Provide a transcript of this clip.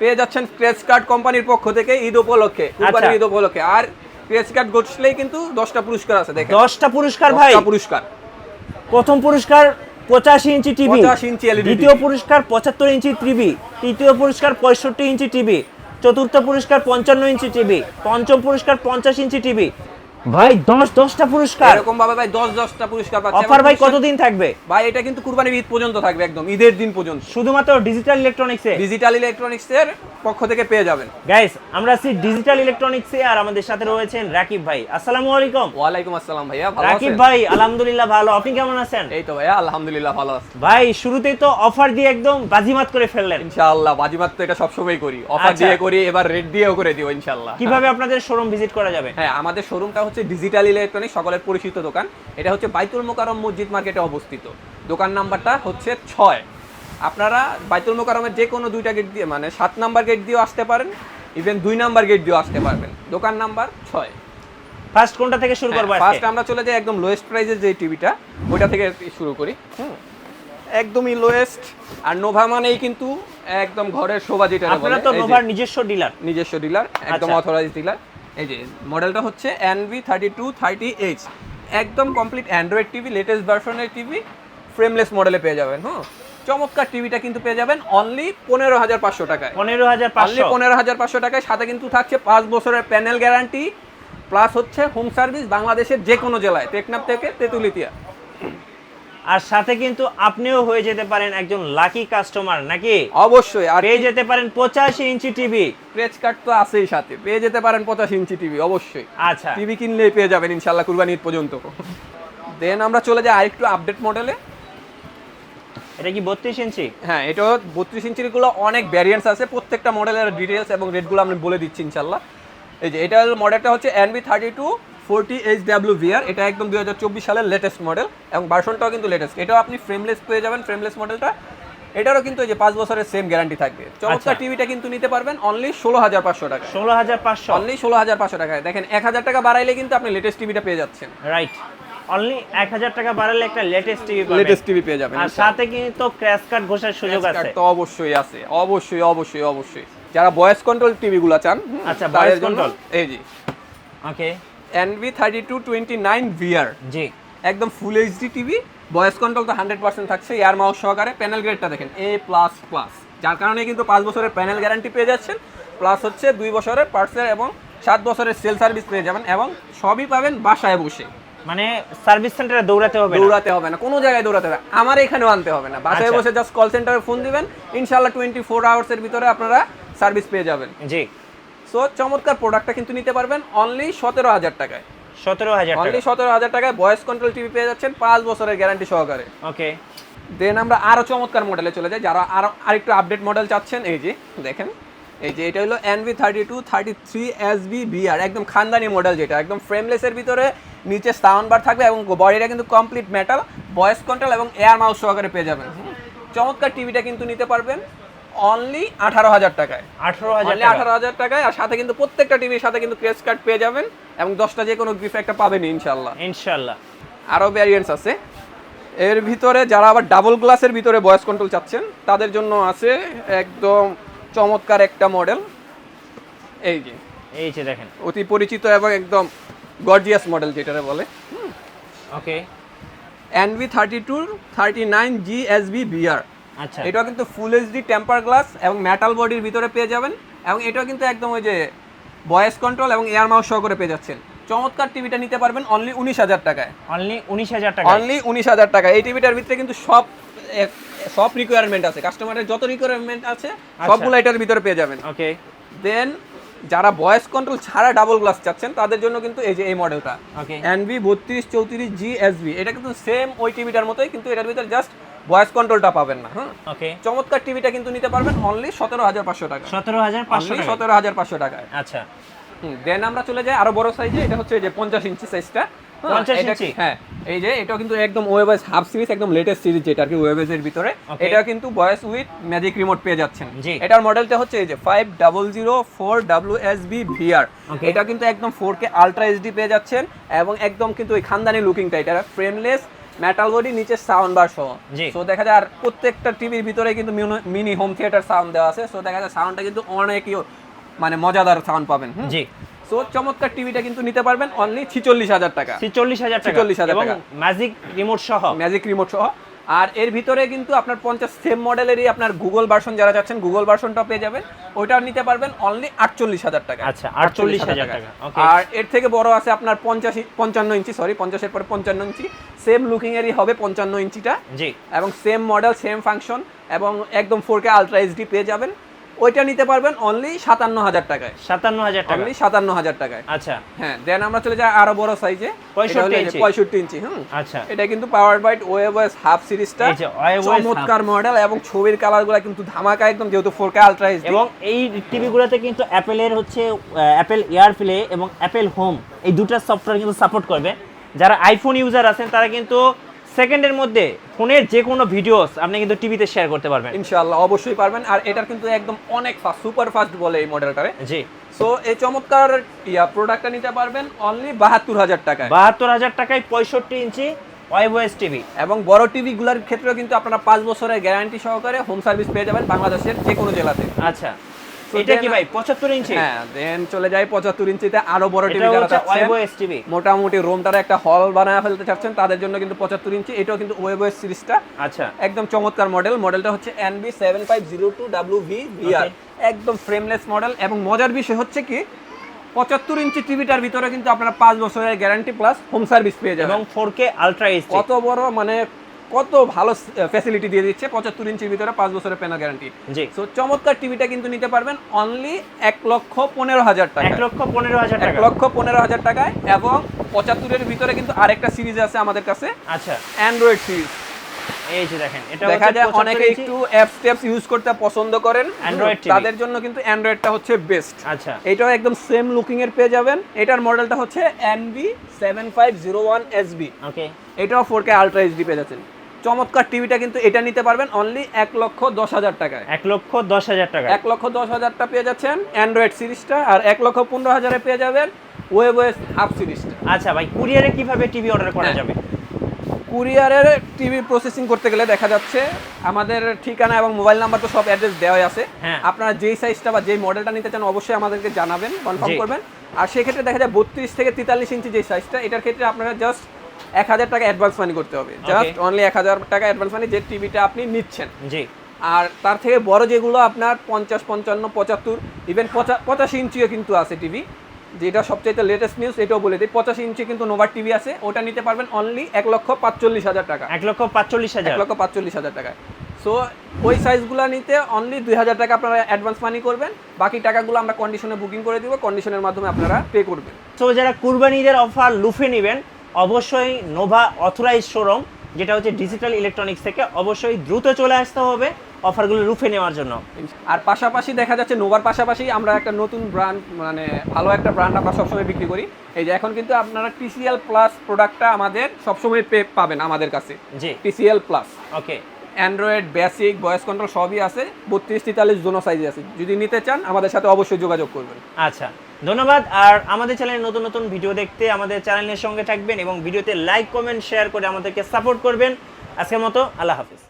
পেয়ে যাচ্ছেন craze card কোম্পানির পক্ষ থেকে ঈদ উপলক্ষে, কুরবানির ঈদ উপলক্ষে। আর ক্রেজ কার্ড ঘটলেই কিন্তু 10টা পুরস্কার আছে। দেখেন 10টা পুরস্কার ভাই। 10টা পুরস্কার। প্রথম পুরস্কার 85 ইঞ্চি টিভি, 85 ইঞ্চি এলইডি, দ্বিতীয় পুরস্কার 75 ইঞ্চি টিভি, তৃতীয় পুরস্কার 65 ইঞ্চি টিভি, চতুর্থ পুরস্কার 55 ইঞ্চি টিভি, পঞ্চম পুরস্কার 50 ইঞ্চি টিভি। ভাই 10টা পুরস্কার এরকম ভাবে ভাই 10টা পুরস্কার পাচ্ছে। অফার ভাই কতদিন থাকবে ভাই? এটা কিন্তু কুরবানির ঈদ পর্যন্ত থাকবে, একদম ঈদের দিন পর্যন্ত। শুধুমাত্র ডিজিটাল ইলেকট্রনিক্সে, ডিজিটাল ইলেকট্রনিক্সের পক্ষ থেকে পেয়ে যাবেন। গাইস আমরা আছি ডিজিটাল ইলেকট্রনিক্সে, আর আমাদের সাথে রয়েছেন রাকিব ভাই। আসসালামু আলাইকুম। ওয়ালাইকুম আসসালাম ভাইয়া, ভালো আছেন? রাকিব ভাই আলহামদুলিল্লাহ ভালো, আপনি কেমন আছেন? এই তো ভাইয়া আলহামদুলিল্লাহ ভালো আছি। ভাই শুরুতেই তো অফার দিয়ে একদম বাজিমাত করে ফেললেন। ইনশাআল্লাহ বাজিমাত তো এটা সবসময় করি, অফার দিয়ে করি, এবার রেট দিয়েও করে দিও ইনশাআল্লাহ। কিভাবে আপনাদের শোরুম ভিজিট করা যাবে? হ্যাঁ, আমাদের শোরুমটা হচ্ছে ডিজিটাল ইলেকট্রনিক্স, সকলের পরিচিত দোকান। এটা হচ্ছে বাইতুল মোকাররম মসজিদ মার্কেটে অবস্থিত। দোকান নাম্বারটা হচ্ছে 6। আপনারা বাইতুল মোকাররমের যে কোনো দুইটা গেট দিয়ে, মানে 7 নাম্বার গেট দিয়েও আসতে পারেন, ইভেন 2 নাম্বার গেট দিয়েও আসতে পারবেন। দোকান নাম্বার 6। ফার্স্ট কোনটা থেকে শুরু করব? ফার্স্ট আমরা চলে যাই একদম লোয়েস্ট প্রাইসের যে টিভিটা, ওইটা থেকে শুরু করি। একদমই লোয়েস্ট। আর নোভা মানেই কিন্তু একদম ঘরের শোভা, যেটা বলে। আপনারা তো নোভার নিজস্ব ডিলার? নিজস্ব ডিলার, একদম অথরাইজড ডিলার। এই যে মডেলটা হচ্ছে NV3230H, একদম কমপ্লিট অ্যান্ড্রয়েড টিভি, লেটেস্ট ভার্সনের টিভি, ফ্রেমলেস মডেলে পেয়ে যাবেন। চমৎকার টিভিটা কিন্তু পেয়ে যাবেন অনলি 15,500 টাকায়। 15,500 টাকায়। সাথে কিন্তু থাকছে 5 বছরের প্যানেল গ্যারান্টি, প্লাস হচ্ছে হোম সার্ভিস বাংলাদেশের যে কোনো জেলায়, টেকনাফ থেকে তেতুলিয়া। আর সাথে কিন্তু আপনিও হয়ে যেতে পারেন একজন লাকি কাস্টমার, নাকি? অবশ্যই। আর পেয়ে যেতে পারেন 85 ইঞ্চি টিভি। ক্রেজ কার্ড তো আছেই সাথে, পেয়ে যেতে পারেন 85 ইঞ্চি টিভি। অবশ্যই আচ্ছা, টিভি কিনলেই পেয়ে যাবেন ইনশাআল্লাহ কুরবানি ঈদ পর্যন্ত। দেন আমরা চলে যাই আরেকটু আপডেট মডেলে। এটা কি 32 ইঞ্চি? হ্যাঁ, এটাও 32 ইঞ্চির গুলো অনেক ভ্যারিয়েন্টস আছে। প্রত্যেকটা মডেলের ডিটেইলস এবং রেটগুলো আমি বলে দিচ্ছি ইনশাআল্লাহ। এই যে এটা মডেলটা হচ্ছে NV3240HWVR। এটা একদম 2024 সালের লেটেস্ট মডেল এবং ভার্সনটাও কিন্তু লেটেস্ট। এটাও আপনি ফ্রেমলেস পেয়ে যাবেন, ফ্রেমলেস মডেলটা। এটারও কিন্তু এই যে 5 বছরের সেম গ্যারান্টি থাকবে। চমৎকার টিভিটা কিন্তু নিতে পারবেন অনলি 16,500 টাকা। 16,500 অনলি 16,500 টাকায়। দেখেন 1,000 টাকা বাড়াইলে কিন্তু আপনি লেটেস্ট টিভিটা পেয়ে যাচ্ছেন। রাইট, অনলি 1000 টাকা বাড়ালে একটা লেটেস্ট টিভি পাবেন। লেটেস্ট টিভি পেয়ে যাবেন। আর সাথে কিন্তু ক্র্যাশ কার্ড ঘোষার সুযোগ আছে। তো অবশ্যই আছে, অবশ্যই অবশ্যই অবশ্যই। যারা ভয়েস কন্ট্রোল টিভিগুলো চান, আচ্ছা ভয়েস কন্ট্রোল, এই যে ওকে NV3229VR, জি, একদম full HD TV. Voice control তো 100% থাকছে, এয়ার মাউস সহকারে। প্যানেল গ্রেডটা দেখেন A++, যার কারণে কিন্তু 5 বছরের প্যানেল গ্যারান্টি পেয়ে যাচ্ছেন, প্লাস হচ্ছে 2 বছরের পার্টসের এবং 7 বছরের সেল সার্ভিস পেয়ে যাবেন, এবং সবই পাবেন বাসায় বসে। মানে সার্ভিস সেন্টারে দৌড়াতে হবে না, কোনো জায়গায় দৌড়াতে হবে, আমার এখানেও আনতে হবে না। বাসায় বসে জাস্ট কল সেন্টারে ফোন দিবেন, ইনশাআল্লাহ 24 আওয়ার্সের ভিতরে আপনারা সার্ভিস পেয়ে যাবেন। জি। সো চমৎকার প্রোডাক্টটা কিন্তু নিতে পারবেন অনলি 17,000 টাকায়। 17,000 টাকা, অনলি 17,000 টাকায় ভয়েস কন্ট্রোল টিভি পেয়ে যাচ্ছেন 5 বছরের গ্যারান্টি সহকারে। ওকে। দেন আমরা আরো চমৎকার মডেলে চলে যাই, যারা আরেকটু আপডেট মডেল চাচ্ছেন। এই যে দেখেন, এই যে এটা হলো NV3233SBVR, একদম খানদানি মডেল, যেটা একদম ফ্রেমলেসের ভিতরে নিচে সাউন্ড বার থাকবে এবং বডিটা কিন্তু কমপ্লিট মেটাল, ভয়েস কন্ট্রোল এবং এয়ার মাউস সহকারে পেয়ে যাবেন। চমৎকার টিভিটা কিন্তু নিতে পারবেন অনলি 18,000 টাকায়। 18,000 টাকায়। আর সাথে কিন্তু প্রত্যেকটা টিভির সাথে কিন্তু ক্রেজ কার্ড পেয়ে যাবেন এবং 10টা যে কোনো গিফট একটা পাবেন ইনশাআল্লাহ। আরও ভ্যারিয়েন্টস আছে এর ভিতরে। যারা আবার ডাবল গ্লাসের ভিতরে ভয়েস কন্ট্রোল চাচ্ছেন, তাদের জন্য আছে একদম চমৎকার একটা মডেল। এই যে দেখেন, অতি পরিচিত এবং একদম গর্জিয়াস মডেল যেটারে বলে। ওকে, NV3239GSBVR। আচ্ছা, এটাও কিন্তু ফুল এইচডি টেম্পার গ্লাস এবং মেটাল বডির ভিতরে পেয়ে যাবেন, এবং এটাও কিন্তু একদম ওই যে ভয়েস কন্ট্রোল এবং এয়ার মাউস সহকারে পেয়ে যাচ্ছেন। চমৎকার টিভিটা নিতে পারবেন অনলি 19,000 টাকায়। অনলি 19,000 টাকা। অনলি 19,000 টাকা। এই টিভিটার ভিতরে কিন্তু সব রিকোয়ারমেন্ট আছে, কাস্টমারের যত রিকোয়ারমেন্ট আছে সবগুলো এটার ভিতরে পেয়ে যাবেন। ওকে। দেন যারা ভয়েস কন্ট্রোল ছাড়া ডাবল গ্লাস চাচ্ছেন, তাদের জন্য কিন্তু এই যে এই মডেলটা NV3234GSB, এটা কিন্তু সেম ওই টিভিটার মতোই, কিন্তু এটার ভিতরে জাস্ট ভয়েস কন্ট্রোলটা পাবেন না। ওকে, চমৎকার টিভিটা কিন্তু নিতে পারবেন অনলি 17,500 টাকা। 17,500 টাকায়। আচ্ছা। দেন আমরা চলে যাই আরো বড় সাইজে। এটা হচ্ছে যে 50 ইঞ্চি সাইজটা। 50 ইঞ্চি, হ্যাঁ। এই যে এটাও কিন্তু একদম ওয়েবএস হাফ সিরিজ, একদম লেটেস্ট সিরিজ, যেটা আর কি ওয়েবএস এর ভিতরে। এটা কিন্তু ভয়েস উইথ ম্যাজিক রিমোট পেয়ে যাচ্ছেন। এটার মডেলটা হচ্ছে এই যে 5004WSBVR। এটা কিন্তু একদম 4K আলট্রা এইচডি পেয়ে যাচ্ছেন, এবং একদম কিন্তু ওই খানদানি লুকিংটা, এটা ফ্রেমলেস মেটাল বডি, নিচে সাউন্ড বার সহ। জি। সো দেখা যায় আর প্রত্যেকটা টিভির ভিতরে কিন্তু মিনি হোম থিয়েটার সাউন্ড দেওয়া আছে। সো দেখা যায় সাউন্ডটা কিন্তু অনেকই মানে মজাদার সাউন্ড পাবেন। জি। সো চমৎকার টিভিটা কিন্তু নিতে পারবেন অনলি 46,000 টাকা। 46,000 টাকা 46,000 এবং টাকা। ম্যাজিক রিমোট সহ। ম্যাজিক রিমোট সহ। আর এর ভিতরে কিন্তু আপনার 50 সেম মডেলেরই আপনার গুগল ভার্সন যারা চাচ্ছেন গুগল ভার্সনটা পেয়ে যাবেন, ওইটা নিতে পারবেন অনলি 48,000 টাকা। আচ্ছা 48,000 টাকা। ওকে। আর এর থেকে বড় আছে আপনার 55 ইঞ্চি, সরি 50 এর পরে 55 ইঞ্চি, সেম লুকিং এরই হবে 55 ইঞ্চিটা। জি। এবং সেম মডেল, সেম ফাংশন এবং একদম 4K আলট্রা এইচডি পেয়ে যাবেন। ওইটা নিতে পারবেন অনলি 57,000 টাকায়। 57,000 টাকা। অনলি 57,000 টাকায়। আচ্ছা। হ্যাঁ, দেন আমরা চলে যাই আরো বড় সাইজে, 65 ইঞ্চি। আচ্ছা। এটা কিন্তু পাওয়ার বাইট ওএবএস হাফ সিরিজটা, এই যে OIS চমৎকার মডেল এবং ছবির কালারগুলো কিন্তু ধামাকা একদম, যেহেতু 4K আলট্রা এইচডি। এবং এই টিভিগুলোতে কিন্তু অ্যাপেলের হচ্ছে অ্যাপেল এয়ার প্লে এবং অ্যাপেল হোম এই দুটো সফটওয়্যার কিন্তু সাপোর্ট করবে। যারা আইফোন ইউজার আছেন তারা কিন্তু সেকেন্ডের মধ্যে ফোনের যে কোনো ভিডিওস আপনি কিন্তু টিভিতে শেয়ার করতে পারবেন। ইনশাআল্লাহ অবশ্যই পারবেন। আর এটার কিন্তু একদম অনেক ফাস্ট, সুপার ফাস্ট বলে এই মডেলটারে। জি। সো এই চমৎকার প্রোডাক্টটা নিতে পারবেন অনলি 72,000 টাকায়। 72,000 টাকায় 65 ইঞ্চি ওএবএস টিভি। এবং বড় টিভি গুলার ক্ষেত্রেও কিন্তু আপনারা 5 বছরের গ্যারান্টি সহকারে হোম সার্ভিস পেয়ে যাবেন বাংলাদেশের যে কোনো জেলাতে। আচ্ছা। এটা কি ভাই 75 ইঞ্চি? হ্যাঁ, দেন চলে যাই 75 ইঞ্চিতে আরো বড় টিভি এটা যারা হচ্ছে চাচ্ছেন, ওএবএস টিভি। মোটামুটি রুমটার একটা হল বানায় ফেলতে চাচ্ছেন তাদের জন্য কিন্তু 75 ইঞ্চি। এটাও কিন্তু ওয়েবওয়েস সিরিজটা আচ্ছা। একদম চমৎকার মডেল। মডেলটা হচ্ছে NB7502WV VR, একদম ফ্রেমলেস মডেল। এবং মজার বিষয় হচ্ছে কি 75 ইঞ্চি টিভিটার ভিতরে কিন্তু আপনারা 5 বছরের গ্যারান্টি প্লাস হোম সার্ভিস পেয়ে যাবেন এবং 4K আলট্রা এইচডি। কত বড়, মানে কত ভালো ফ্যাসিলিটি দিয়ে দিচ্ছে 75 ইঞ্চির ভিতরে 5 বছরের প্যানেল গ্যারান্টি। জি। সো চমৎকার টিভিটা কিন্তু নিতে পারবেন অনলি 1,15,000 টাকা। 1,15,000 টাকা। 1,15,000 টাকায়। এবং 75 এর ভিতরে কিন্তু আরেকটা সিরিজ আছে আমাদের কাছে, আচ্ছা। Android series. এই যে দেখেন, এটা দেখা যায় 75 অনেকে ইঞ্চি একটু অ্যাপস ট্যাপস ইউজ করতে পছন্দ করেন Android TV। তাদের জন্য কিন্তু অ্যান্ড্রয়েডটা হচ্ছে বেস্ট। আচ্ছা। এটাও একদম সেম লুকিং এর পেয়ে যাবেন। এটার মডেলটা হচ্ছে NB7501SB। ওকে। এটাও 4K আলট্রা এইচডি পেয়ে যাচ্ছেন। চমৎকার টিভিটা কিন্তু এটা নিতে পারবেন অনলি 1,10,000 টাকায়। 1,10,000 টাকা। 1,10,000 টা পেয়ে যাচ্ছেন অ্যান্ড্রয়েড সিরিজটা। আর 1,15,000 এ পেয়ে যাবেন ওয়েবওয়েস হাফ সিরিজটা। আচ্ছা ভাই, কুরিয়ারে কিভাবে টিভি অর্ডার করা যাবে? কুরিয়ারের টিভি প্রসেসিং করতে গেলে দেখা যাচ্ছে আমাদের ঠিকানা এবং মোবাইল নাম্বার তো সব অ্যাড্রেস দেওয়াই আছে। হ্যাঁ। আপনারা যেই সাইজটা বা যেই মডেলটা নিতে চান অবশ্যই আমাদেরকে জানাবেন, কনফার্ম জি। করবেন। আর সেক্ষেত্রে দেখা যায় 32 থেকে 43 ইঞ্চি যে সাইজটা, এটার ক্ষেত্রে আপনারা জাস্ট 1,000 টাকা অ্যাডভান্স মানি করতে হবে। জাস্ট অনলি 1,000 টাকা অ্যাডভান্স মানি, যে টিভিটা আপনি নিচ্ছেন। জি। আর তার থেকে বড় যেগুলো আপনার 50, 55, 75, ইভেন 85 ইঞ্চিও কিন্তু আছে টিভি, যেটা সবচেয়ে লেটেস্ট নিউজ এটাও বলে দিই। 85 ইঞ্চি কিন্তু নোভার টিভি আছে, ওটা নিতে পারবেন অনলি 1,45,000 টাকা। 1,45,000। 1,45,000 টাকায়। সো ওই সাইজগুলো নিতে অনলি 2,000 টাকা আপনারা অ্যাডভান্স মানি করবেন, বাকি টাকাগুলো আমরা কন্ডিশনে বুকিং করে দিব, কন্ডিশনের মাধ্যমে আপনারা পে করবেন। তো যারা কুরবানি ঈদের অফার লুফে নেবেন অবশ্যই নোভা অথরাইজ শোরুম, যেটা হচ্ছে ডিজিটাল ইলেকট্রনিক্স থেকে, অবশ্যই দ্রুত চলে আসতে হবে অফারগুলো লুফে নেওয়ার জন্য। আর পাশাপাশি দেখা যাচ্ছে নোভার পাশাপাশি আমরা একটা নতুন ব্র্যান্ড, মানে ভালো একটা ব্র্যান্ড আমরা সবসময় বিক্রি করি। এই যে এখন কিন্তু আপনারা TCL প্লাস প্রোডাক্টটা আমাদের সবসময় পাবেন আমাদের কাছে। জি। TCL plus. Okay. Android basic voice control সবই আছে, 32-43 জোনো সাইজে আছে। যদি নিতে চান আমাদের সাথে অবশ্যই যোগাযোগ করবেন। আচ্ছা, ধন্যবাদ। আর আমাদের চ্যানেলে নতুন নতুন ভিডিও দেখতে আমাদের চ্যানেলের সঙ্গে থাকবেন এবং ভিডিওতে লাইক, কমেন্ট, শেয়ার করে আমাদেরকে সাপোর্ট করবেন। আজকের মতো আল্লাহ হাফিজ।